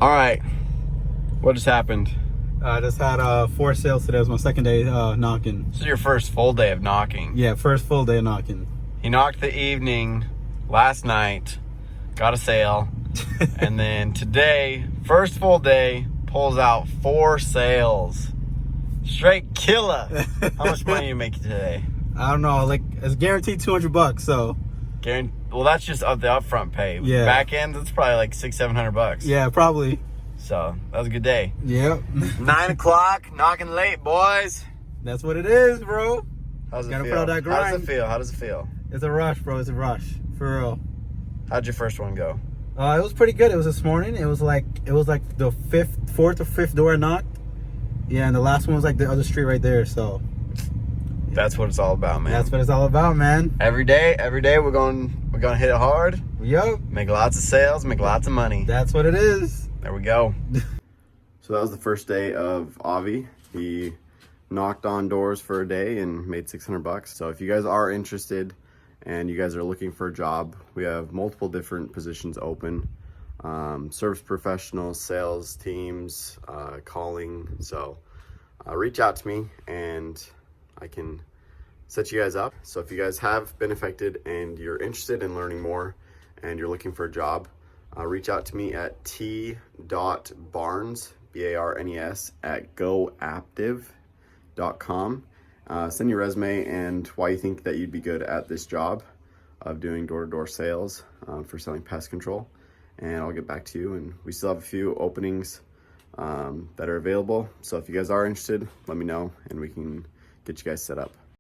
All right, what just happened? I just had 4 sales today. It was my second day knocking. This is your first full day of knocking. Yeah, first full day of knocking. He knocked the evening last night, got a sale, and then today, first full day, pulls out 4 sales. Straight killer. How much money you make today? I don't know, like it's guaranteed $200. So. Well, that's just the upfront pay. Yeah. Back end, it's probably like $600-700. Yeah, probably. So that was a good day. Yep. 9 o'clock, knocking late, boys. That's what it is, bro. How's it Gotta feel? put out that grind. How does it feel? How does it feel? It's a rush, bro. It's a rush, for real. How'd your first one go? It was pretty good. It was this morning. It was like the fourth or fifth door I knocked. Yeah, and the last one was like the other street right there. So that's what it's all about, man. That's what it's all about, man. Every day we're gonna hit it hard. Yep. Make lots of sales, make lots of money. That's what it is. There we go. So that was the first day of Avi. He knocked on doors for a day and made $600. So if you guys are interested and you guys are looking for a job, we have multiple different positions open. Service professionals, sales teams, calling. So reach out to me and I can set you guys up. So if you guys have been affected and you're interested in learning more and you're looking for a job, reach out to me at t.barnes, B-A-R-N-E-S, at goaptive.com. Send your resume and why you think that you'd be good at this job of doing door-to-door sales for selling pest control. And I'll get back to you. And we still have a few openings that are available. So if you guys are interested, let me know and we can get you guys set up.